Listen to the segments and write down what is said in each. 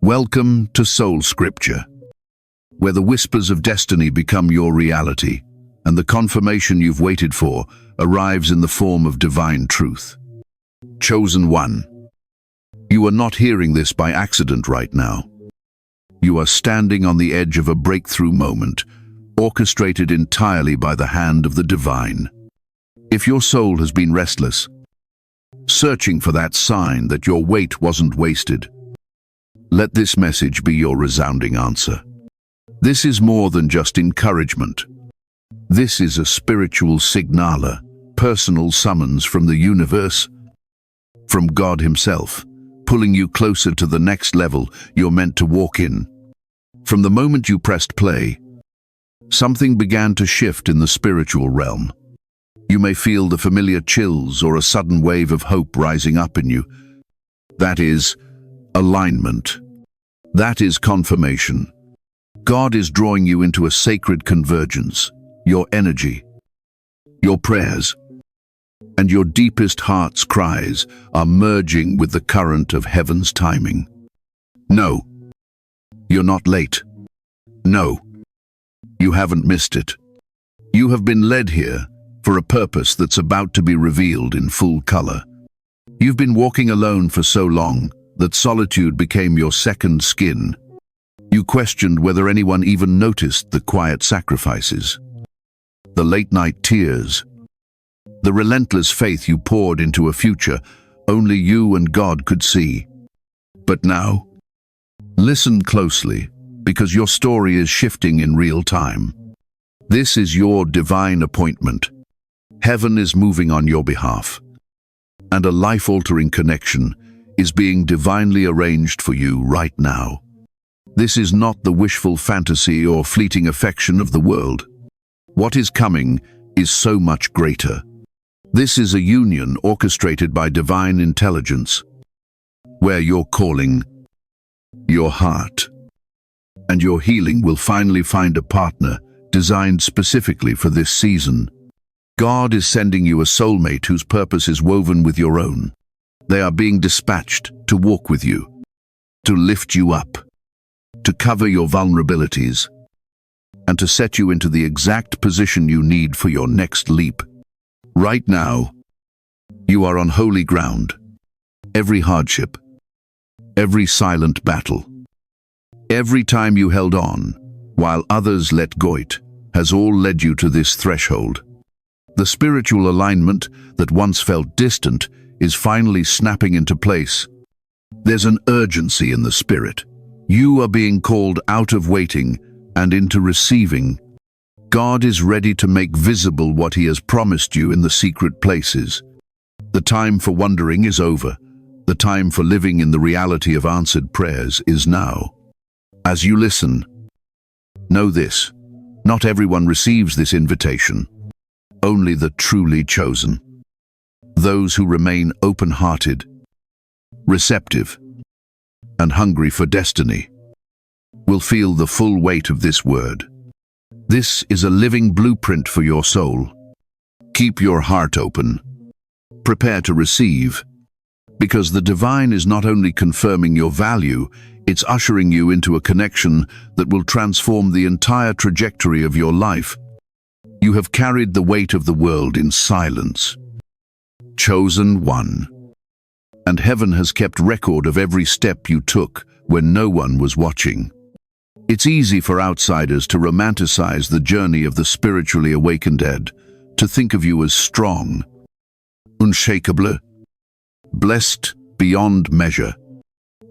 Welcome to SoulScripture, where the whispers of destiny become your reality, and the confirmation you've waited for arrives in the form of divine truth. Chosen one, you are not hearing this by accident right now. You are standing on the edge of a breakthrough moment, orchestrated entirely by the hand of the divine. If your soul has been restless, searching for that sign that your wait wasn't wasted, let this message be your resounding answer. This is more than just encouragement. This is a spiritual signaler, personal summons from the universe, from God Himself, pulling you closer to the next level you're meant to walk in. From the moment you pressed play, something began to shift in the spiritual realm. You may feel the familiar chills or a sudden wave of hope rising up in you. That is alignment. That is confirmation. God is drawing you into a sacred convergence. Your energy, your prayers, and your deepest heart's cries are merging with the current of heaven's timing. No, you're not late. No, you haven't missed it. You have been led here for a purpose that's about to be revealed in full color. You've been walking alone for so long that solitude became your second skin. You questioned whether anyone even noticed the quiet sacrifices, the late-night tears, the relentless faith you poured into a future only you and God could see. But now, listen closely, because your story is shifting in real time. This is your divine appointment. Heaven is moving on your behalf, and a life-altering connection is being divinely arranged for you right now. This is not the wishful fantasy or fleeting affection of the world. What is coming is so much greater. This is a union orchestrated by divine intelligence, where your calling, your heart, and your healing will finally find a partner designed specifically for this season. God is sending you a soulmate whose purpose is woven with your own. They are being dispatched to walk with you, to lift you up, to cover your vulnerabilities, and to set you into the exact position you need for your next leap. Right now, you are on holy ground. Every hardship, every silent battle, every time you held on, while others let go, has all led you to this threshold. The spiritual alignment that once felt distant is finally snapping into place. There's an urgency in the spirit. You are being called out of waiting and into receiving. God is ready to make visible what He has promised you in the secret places. The time for wondering is over. The time for living in the reality of answered prayers is now. As you listen, know this: not everyone receives this invitation. Only the truly chosen. Those who remain open-hearted, receptive, and hungry for destiny will feel the full weight of this word. This is a living blueprint for your soul. Keep your heart open. Prepare to receive, because the divine is not only confirming your value, it's ushering you into a connection that will transform the entire trajectory of your life. You have carried the weight of the world in silence. Chosen one. And heaven has kept record of every step you took when no one was watching. It's easy for outsiders to romanticize the journey of the spiritually awakened Ed, to think of you as strong, unshakable, blessed beyond measure.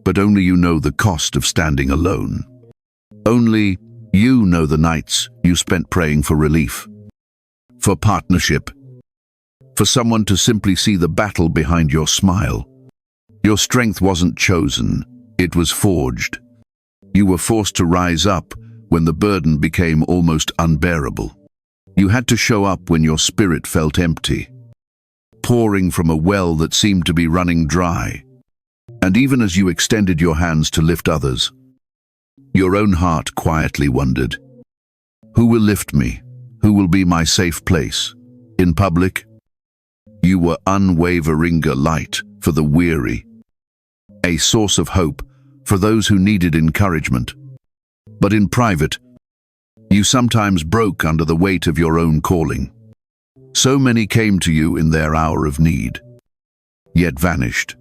But only you know the cost of standing alone. Only you know the nights you spent praying for relief, for partnership, for someone to simply see the battle behind your smile. Your strength wasn't chosen, it was forged. You were forced to rise up when the burden became almost unbearable. You had to show up when your spirit felt empty, pouring from a well that seemed to be running dry. And even as you extended your hands to lift others, your own heart quietly wondered, who will lift me? Who will be my safe place? In public, you were unwavering light for the weary, a source of hope for those who needed encouragement. But in private, you sometimes broke under the weight of your own calling. So many came to you in their hour of need, yet vanished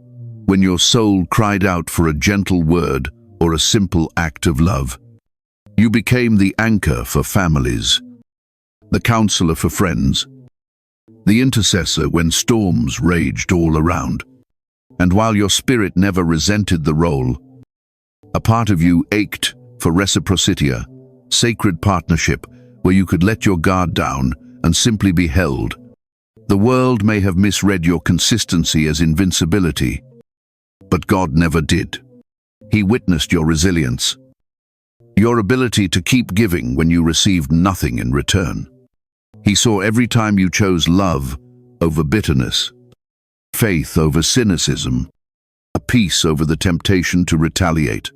when your soul cried out for a gentle word or a simple act of love. You became the anchor for families, the counselor for friends, the intercessor when storms raged all around. And while your spirit never resented the role, a part of you ached for reciprocity, a sacred partnership where you could let your guard down and simply be held. The world may have misread your consistency as invincibility, but God never did. He witnessed your resilience, your ability to keep giving when you received nothing in return. He saw every time you chose love over bitterness, faith over cynicism, a peace over the temptation to retaliate.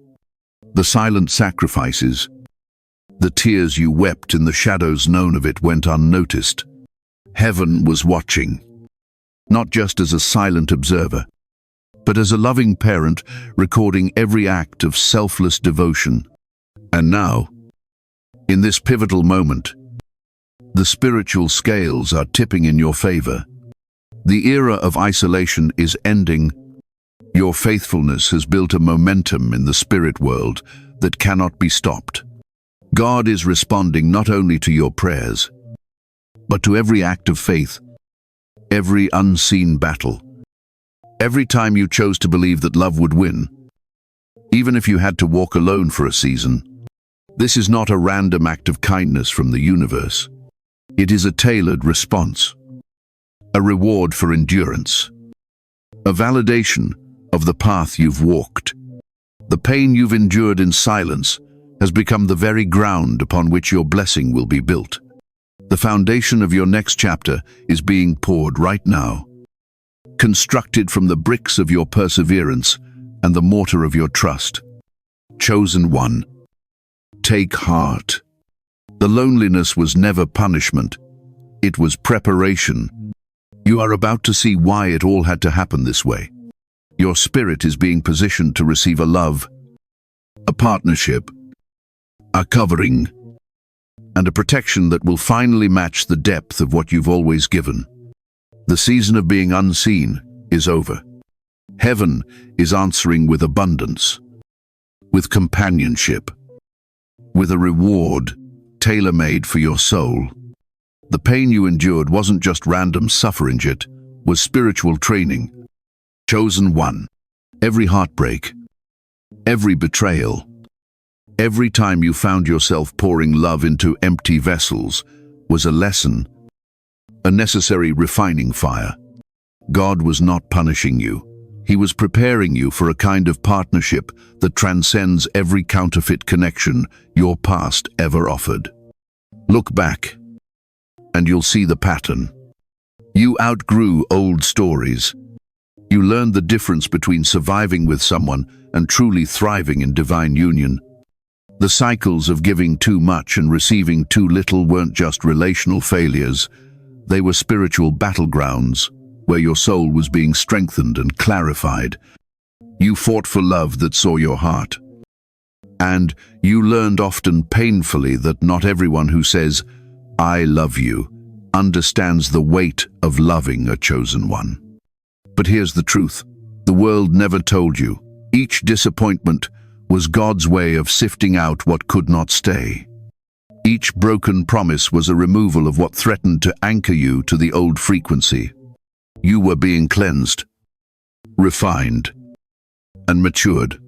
The silent sacrifices, the tears you wept in the shadows known of it went unnoticed. Heaven was watching, not just as a silent observer, but as a loving parent recording every act of selfless devotion. And now, in this pivotal moment, the spiritual scales are tipping in your favor. The era of isolation is ending. Your faithfulness has built a momentum in the spirit world that cannot be stopped. God is responding not only to your prayers, but to every act of faith, every unseen battle. Every time you chose to believe that love would win, even if you had to walk alone for a season. This is not a random act of kindness from the universe. It is a tailored response, a reward for endurance, a validation of the path you've walked. The pain you've endured in silence has become the very ground upon which your blessing will be built. The foundation of your next chapter is being poured right now, constructed from the bricks of your perseverance and the mortar of your trust. Chosen one, take heart. The loneliness was never punishment. It was preparation. You are about to see why it all had to happen this way. Your spirit is being positioned to receive a love, a partnership, a covering, and a protection that will finally match the depth of what you've always given. The season of being unseen is over. Heaven is answering with abundance, with companionship, with a reward tailor-made for your soul. The pain you endured wasn't just random suffering, it was spiritual training. Chosen one. Every heartbreak, every betrayal, every time you found yourself pouring love into empty vessels was a lesson, a necessary refining fire. God was not punishing you. He was preparing you for a kind of partnership that transcends every counterfeit connection your past ever offered. Look back, and you'll see the pattern. You outgrew old stories. You learned the difference between surviving with someone and truly thriving in divine union. The cycles of giving too much and receiving too little weren't just relational failures. They were spiritual battlegrounds, where your soul was being strengthened and clarified. You fought for love that saw your heart. And you learned often painfully that not everyone who says, "I love you," understands the weight of loving a chosen one. But here's the truth. The world never told you. Each disappointment was God's way of sifting out what could not stay. Each broken promise was a removal of what threatened to anchor you to the old frequency. You were being cleansed, refined, and matured.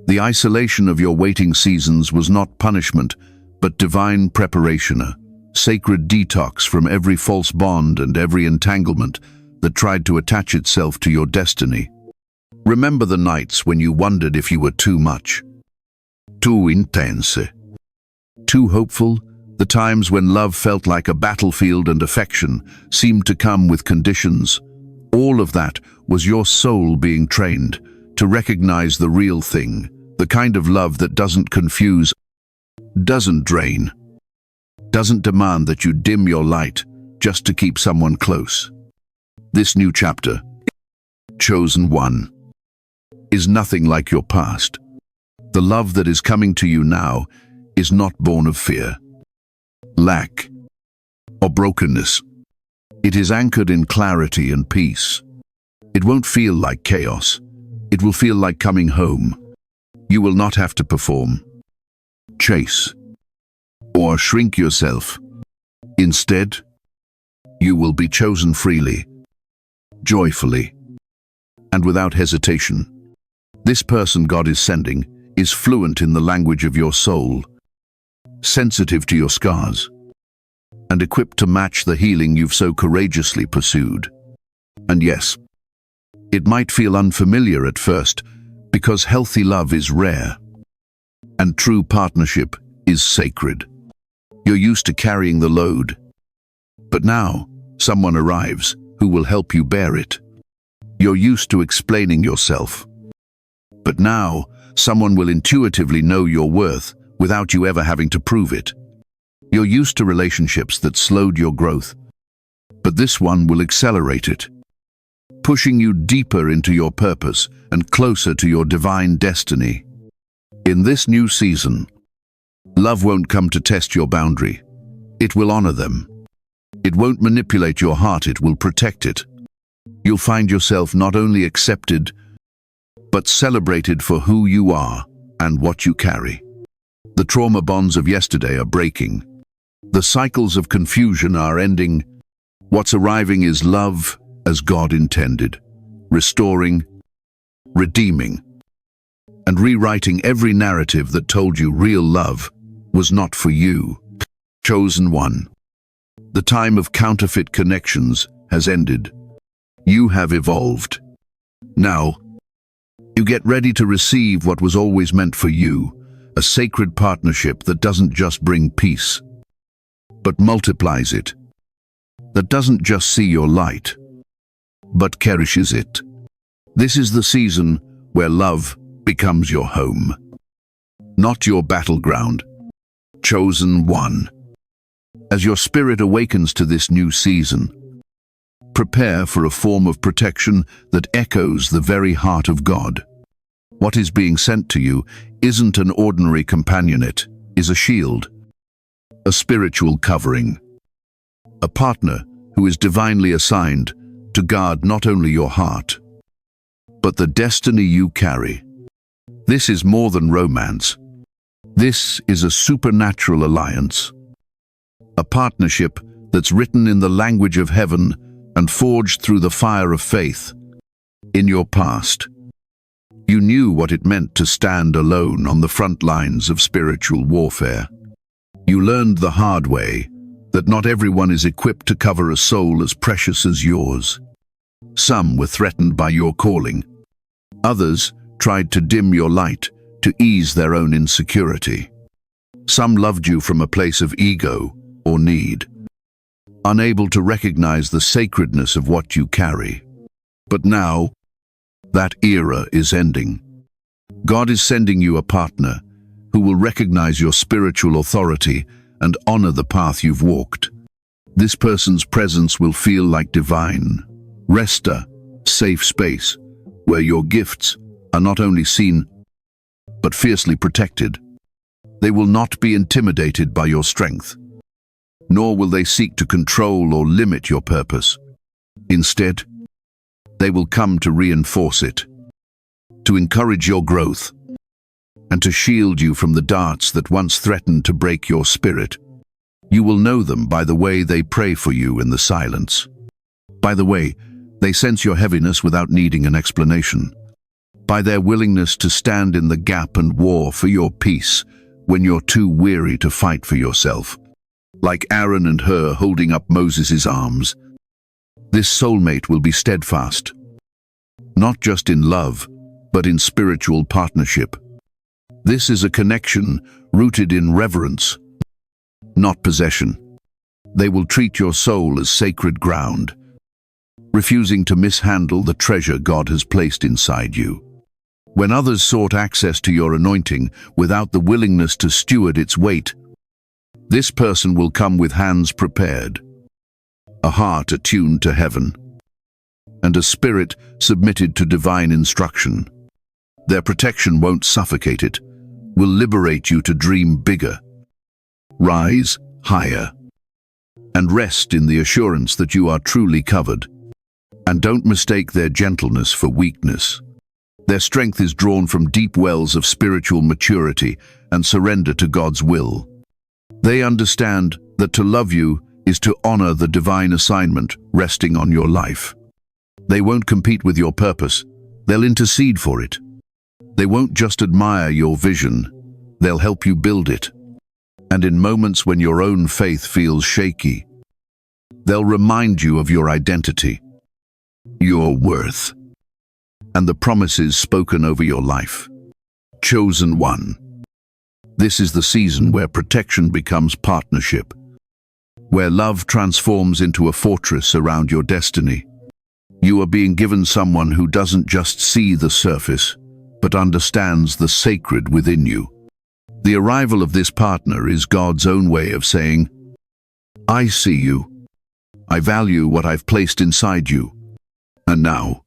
The isolation of your waiting seasons was not punishment, but divine preparation, a sacred detox from every false bond and every entanglement that tried to attach itself to your destiny. Remember the nights when you wondered if you were too much, too intense, too hopeful, the times when love felt like a battlefield and affection seemed to come with conditions. All of that was your soul being trained to recognize the real thing, the kind of love that doesn't confuse, doesn't drain, doesn't demand that you dim your light just to keep someone close. This new chapter, chosen one, is nothing like your past. The love that is coming to you now is not born of fear, lack, or brokenness. It is anchored in clarity and peace. It won't feel like chaos. It will feel like coming home. You will not have to perform, chase, or shrink yourself. Instead, you will be chosen freely, joyfully, and without hesitation. This person God is sending is fluent in the language of your soul, sensitive to your scars, and equipped to match the healing you've so courageously pursued. And yes, it might feel unfamiliar at first because healthy love is rare and true partnership is sacred. You're used to carrying the load, but now someone arrives who will help you bear it. You're used to explaining yourself, but now someone will intuitively know your worth without you ever having to prove it. You're used to relationships that slowed your growth, but this one will accelerate it, pushing you deeper into your purpose and closer to your divine destiny. In this new season, love won't come to test your boundary. It will honor them. It won't manipulate your heart, it will protect it. You'll find yourself not only accepted, but celebrated for who you are and what you carry. The trauma bonds of yesterday are breaking. The cycles of confusion are ending. What's arriving is love as God intended, restoring, redeeming, and rewriting every narrative that told you real love was not for you. Chosen one. The time of counterfeit connections has ended. You have evolved. Now, you get ready to receive what was always meant for you, a sacred partnership that doesn't just bring peace, but multiplies it. That doesn't just see your light, but cherishes it. This is the season where love becomes your home, not your battleground. Chosen one. As your spirit awakens to this new season, prepare for a form of protection that echoes the very heart of God. What is being sent to you isn't an ordinary companionate, is a shield, a spiritual covering, a partner who is divinely assigned to guard not only your heart, but the destiny you carry. This is more than romance. This is a supernatural alliance, a partnership that's written in the language of heaven and forged through the fire of faith. In your past, you knew what it meant to stand alone on the front lines of spiritual warfare. You learned the hard way that not everyone is equipped to cover a soul as precious as yours. Some were threatened by your calling. Others tried to dim your light to ease their own insecurity. Some loved you from a place of ego or need, unable to recognize the sacredness of what you carry. But now, that era is ending. God is sending you a partner who will recognize your spiritual authority and honor the path you've walked. This person's presence will feel like divine, resta, safe space, where your gifts are not only seen, but fiercely protected. They will not be intimidated by your strength, nor will they seek to control or limit your purpose. Instead, they will come to reinforce it, to encourage your growth, and to shield you from the darts that once threatened to break your spirit. You will know them by the way they pray for you in the silence, by the way they sense your heaviness without needing an explanation, by their willingness to stand in the gap and war for your peace when you're too weary to fight for yourself. Like Aaron and Hur holding up Moses' arms, this soulmate will be steadfast, not just in love, but in spiritual partnership. This is a connection rooted in reverence, not possession. They will treat your soul as sacred ground, refusing to mishandle the treasure God has placed inside you. When others sought access to your anointing without the willingness to steward its weight, this person will come with hands prepared, a heart attuned to heaven, and a spirit submitted to divine instruction. Their protection won't suffocate it, will liberate you to dream bigger, rise higher, and rest in the assurance that you are truly covered. And don't mistake their gentleness for weakness. Their strength is drawn from deep wells of spiritual maturity and surrender to God's will. They understand that to love you is to honor the divine assignment resting on your life. They won't compete with your purpose, they'll intercede for it. They won't just admire your vision, they'll help you build it. And in moments when your own faith feels shaky, they'll remind you of your identity, your worth, and the promises spoken over your life. Chosen one. This is the season where protection becomes partnership, where love transforms into a fortress around your destiny. You are being given someone who doesn't just see the surface, but understands the sacred within you. The arrival of this partner is God's own way of saying, I see you. I value what I've placed inside you. And now,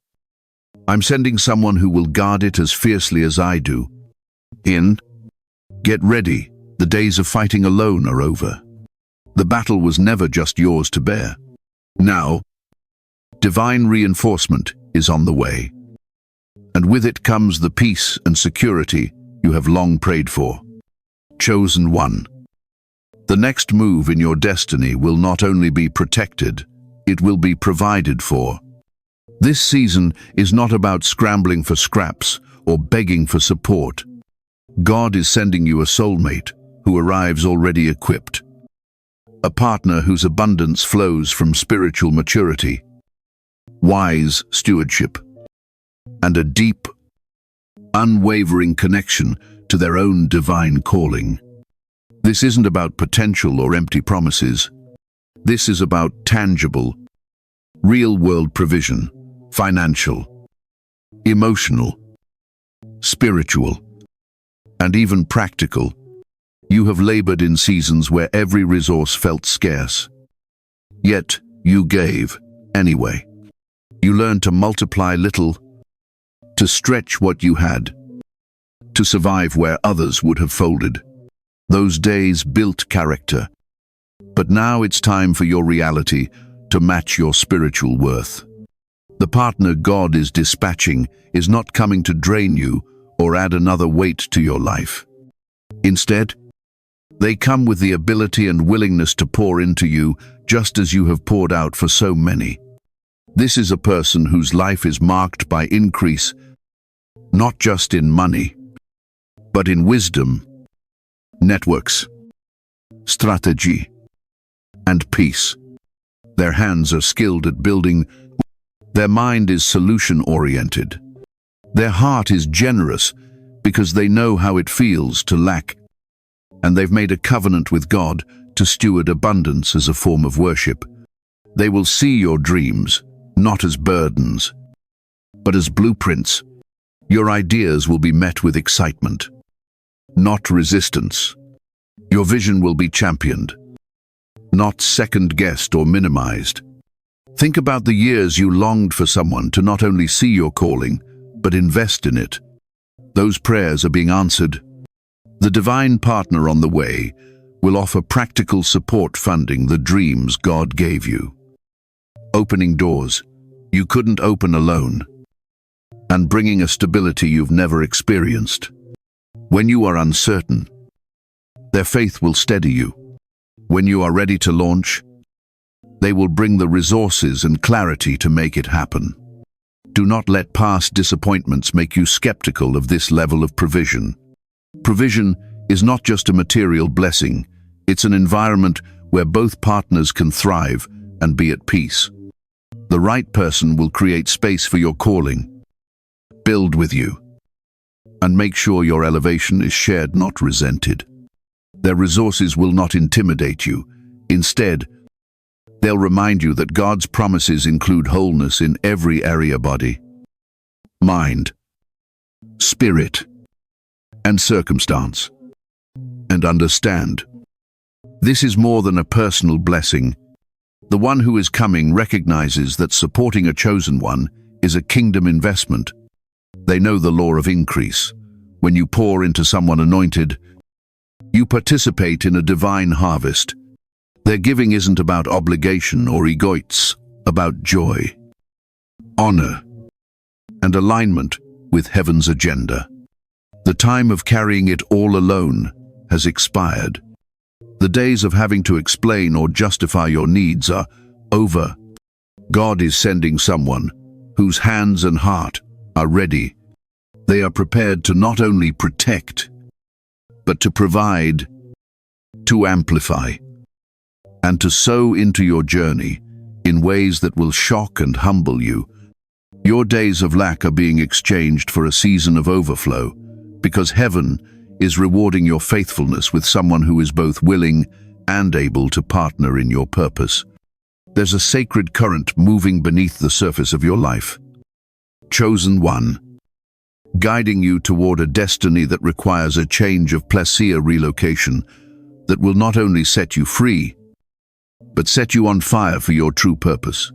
I'm sending someone who will guard it as fiercely as I do. Get ready. The days of fighting alone are over. The battle was never just yours to bear. Now, divine reinforcement is on the way. And with it comes the peace and security you have long prayed for. Chosen one. The next move in your destiny will not only be protected, it will be provided for. This season is not about scrambling for scraps or begging for support. God is sending you a soulmate who arrives already equipped. A partner whose abundance flows from spiritual maturity, wise stewardship, and a deep, unwavering connection to their own divine calling. This isn't about potential or empty promises. This is about tangible, real-world provision, financial, emotional, spiritual, and even practical. You have labored in seasons where every resource felt scarce. Yet you gave anyway. You learned to multiply little, to stretch what you had, to survive where others would have folded. Those days built character. But now it's time for your reality to match your spiritual worth. The partner God is dispatching is not coming to drain you or add another weight to your life. Instead, they come with the ability and willingness to pour into you just as you have poured out for so many. This is a person whose life is marked by increase, not just in money, but in wisdom, networks, strategy, and peace. Their hands are skilled at building. Their mind is solution-oriented. Their heart is generous because they know how it feels to lack, and they've made a covenant with God to steward abundance as a form of worship. They will see your dreams, not as burdens, but as blueprints. Your ideas will be met with excitement, not resistance. Your vision will be championed, not second-guessed or minimized. Think about the years you longed for someone to not only see your calling, but invest in it. Those prayers are being answered. The divine partner on the way will offer practical support funding the dreams God gave you. Opening doors you couldn't open alone, and bringing a stability you've never experienced. When you are uncertain, their faith will steady you. When you are ready to launch, they will bring the resources and clarity to make it happen. Do not let past disappointments make you skeptical of this level of provision. Provision is not just a material blessing, it's an environment where both partners can thrive and be at peace. The right person will create space for your calling, build with you, and make sure your elevation is shared, not resented. Their resources will not intimidate you. Instead, they'll remind you that God's promises include wholeness in every area: body, mind, spirit, and circumstance. And understand, this is more than a personal blessing. The one who is coming recognizes that supporting a chosen one is a kingdom investment. They know the law of increase. When you pour into someone anointed, you participate in a divine harvest. Their giving isn't about obligation or ego, it's about joy, honor, and alignment with heaven's agenda. The time of carrying it all alone has expired. The days of having to explain or justify your needs are over. God is sending someone whose hands and heart are ready. They are prepared to not only protect, but to provide, to amplify, and to sow into your journey in ways that will shock and humble you. Your days of lack are being exchanged for a season of overflow, because heaven is rewarding your faithfulness with someone who is both willing and able to partner in your purpose. There's a sacred current moving beneath the surface of your life. Chosen one, guiding you toward a destiny that requires a change of placer relocation that will not only set you free, but set you on fire for your true purpose.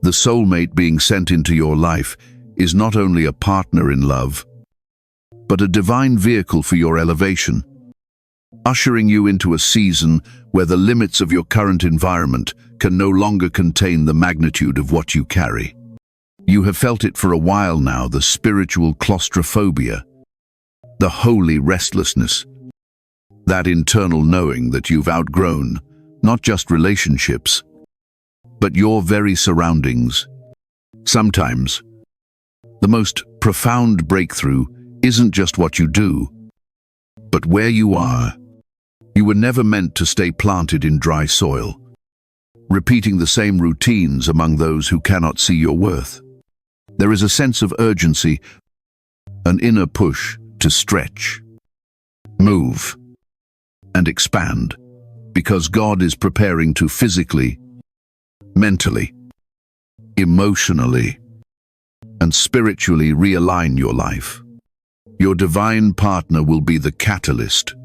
The soulmate being sent into your life is not only a partner in love, but a divine vehicle for your elevation, ushering you into a season where the limits of your current environment can no longer contain the magnitude of what you carry. You have felt it for a while now, the spiritual claustrophobia, the holy restlessness, that internal knowing that you've outgrown not just relationships, but your very surroundings. Sometimes, the most profound breakthrough isn't just what you do, but where you are. You were never meant to stay planted in dry soil, repeating the same routines among those who cannot see your worth. There is a sense of urgency, an inner push to stretch, move, and expand, because God is preparing to physically, mentally, emotionally, and spiritually realign your life. Your divine partner will be the catalyst.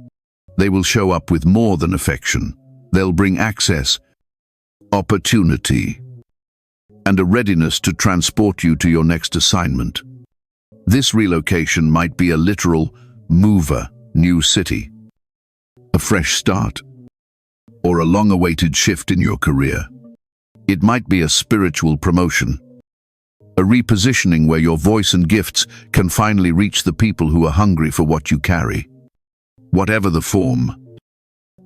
They will show up with more than affection. They'll bring access, opportunity, and a readiness to transport you to your next assignment. This relocation might be a literal mover, new city, a fresh start, or a long-awaited shift in your career. It might be a spiritual promotion, a repositioning where your voice and gifts can finally reach the people who are hungry for what you carry. Whatever the form,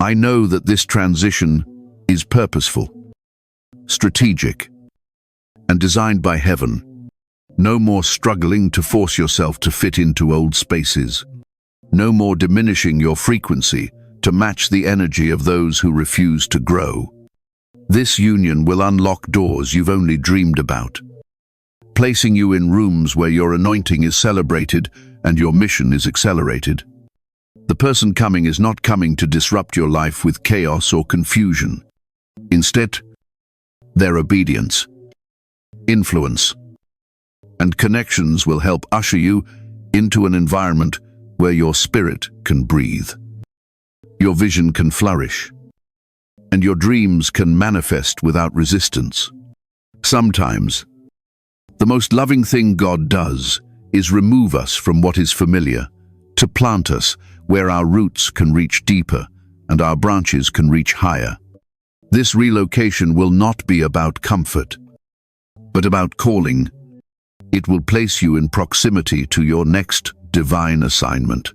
I know that this transition is purposeful, strategic, and designed by heaven. No more struggling to force yourself to fit into old spaces. No more diminishing your frequency to match the energy of those who refuse to grow. This union will unlock doors you've only dreamed about, placing you in rooms where your anointing is celebrated and your mission is accelerated. The person coming is not coming to disrupt your life with chaos or confusion. Instead, their obedience, influence, and connections will help usher you into an environment where your spirit can breathe, your vision can flourish, and your dreams can manifest without resistance. Sometimes, the most loving thing God does is remove us from what is familiar, to plant us where our roots can reach deeper and our branches can reach higher. This relocation will not be about comfort, but about calling. It will place you in proximity to your next divine assignment,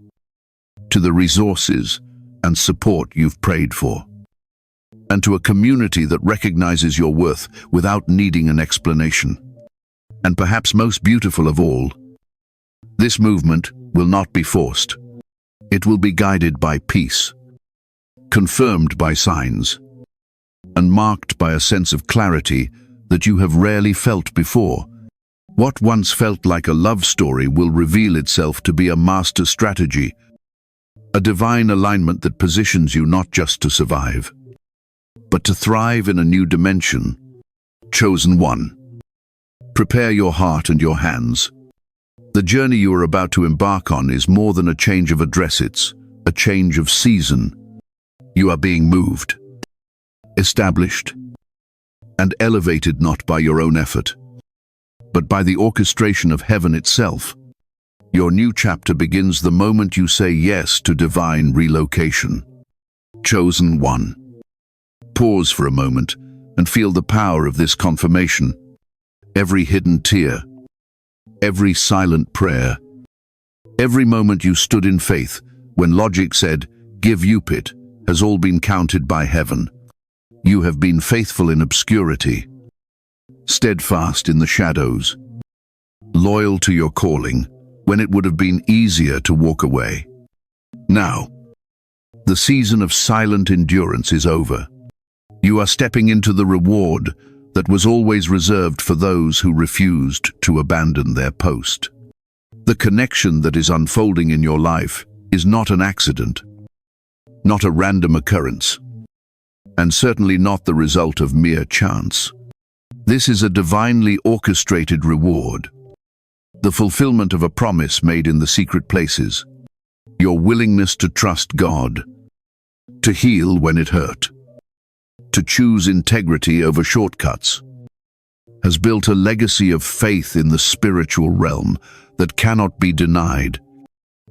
to the resources and support you've prayed for, and to a community that recognizes your worth without needing an explanation. And perhaps most beautiful of all, this movement will not be forced. It will be guided by peace, confirmed by signs, and marked by a sense of clarity that you have rarely felt before. What once felt like a love story will reveal itself to be a master strategy, a divine alignment that positions you not just to survive, but to thrive in a new dimension. Chosen one, prepare your heart and your hands. The journey you are about to embark on is more than a change of address, it's a change of season. You are being moved, established, and elevated not by your own effort, but by the orchestration of heaven itself. Your new chapter begins the moment you say yes to divine relocation. Chosen one. Pause for a moment and feel the power of this confirmation. Every hidden tear, every silent prayer, every moment you stood in faith when logic said, "Give Upit," has all been counted by heaven. You have been faithful in obscurity, steadfast in the shadows, loyal to your calling when it would have been easier to walk away. Now, the season of silent endurance is over. You are stepping into the reward that was always reserved for those who refused to abandon their post. The connection that is unfolding in your life is not an accident, not a random occurrence, and certainly not the result of mere chance. This is a divinely orchestrated reward, the fulfillment of a promise made in the secret places, your willingness to trust God, to heal when it hurt, to choose integrity over shortcuts, has built a legacy of faith in the spiritual realm that cannot be denied.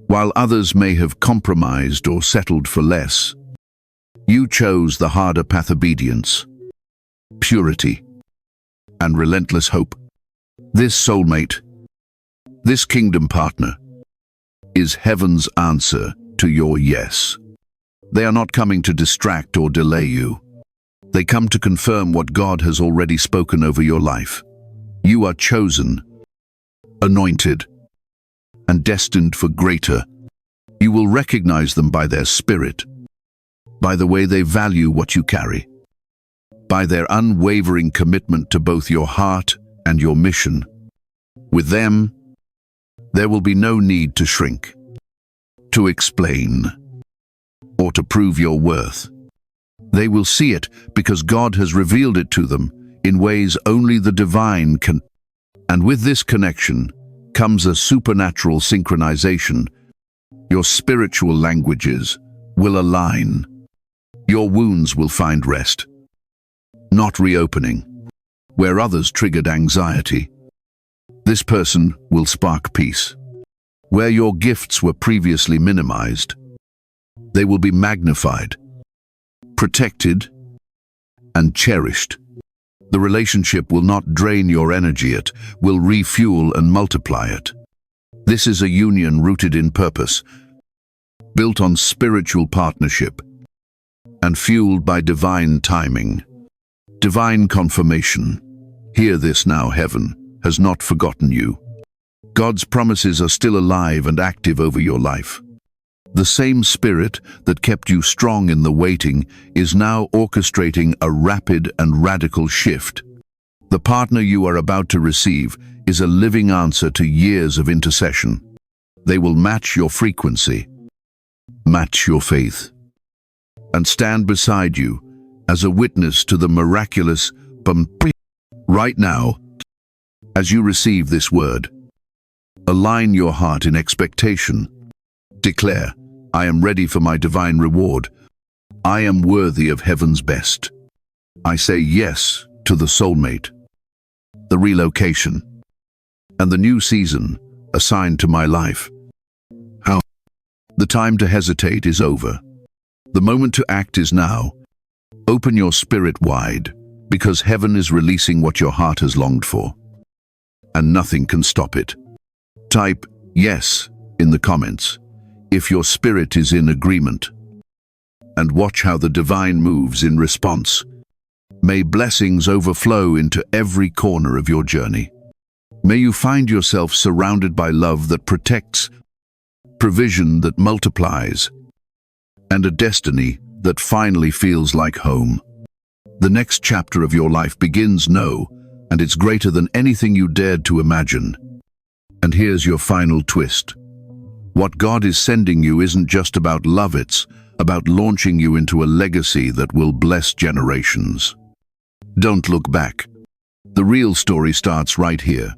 While others may have compromised or settled for less, you chose the harder path: obedience, purity, and relentless hope. This soulmate, this kingdom partner, is heaven's answer to your yes. They are not coming to distract or delay you. They come to confirm what God has already spoken over your life. You are chosen, anointed, and destined for greater. You will recognize them by their spirit, by the way they value what you carry, by their unwavering commitment to both your heart and your mission. With them, there will be no need to shrink, to explain, or to prove your worth. They will see it because God has revealed it to them in ways only the divine can. And with this connection comes a supernatural synchronization. Your spiritual languages will align. Your wounds will find rest, not reopening. Where others triggered anxiety, this person will spark peace. Where your gifts were previously minimized, they will be magnified, protected, and cherished. The relationship will not drain your energy, it will refuel and multiply it. This is a union rooted in purpose, built on spiritual partnership, and fueled by divine timing, divine confirmation. Hear this now: heaven has not forgotten you. God's promises are still alive and active over your life. The same spirit that kept you strong in the waiting is now orchestrating a rapid and radical shift. The partner you are about to receive is a living answer to years of intercession. They will match your frequency, match your faith, and stand beside you as a witness to the miraculous. Right now, as you receive this word, align your heart in expectation. Declare, I am ready for my divine reward. I am worthy of heaven's best. I say yes to the soulmate, the relocation, and the new season assigned to my life. The time to hesitate is over. The moment to act is now. Open your spirit wide, because heaven is releasing what your heart has longed for, and nothing can stop it. Type yes in the comments if your spirit is in agreement, and watch how the divine moves in response. May blessings overflow into every corner of your journey. May you find yourself surrounded by love that protects, provision that multiplies, and a destiny that finally feels like home. The next chapter of your life begins now, and it's greater than anything you dared to imagine. And here's your final twist. What God is sending you isn't just about love, it's about launching you into a legacy that will bless generations. Don't look back. The real story starts right here.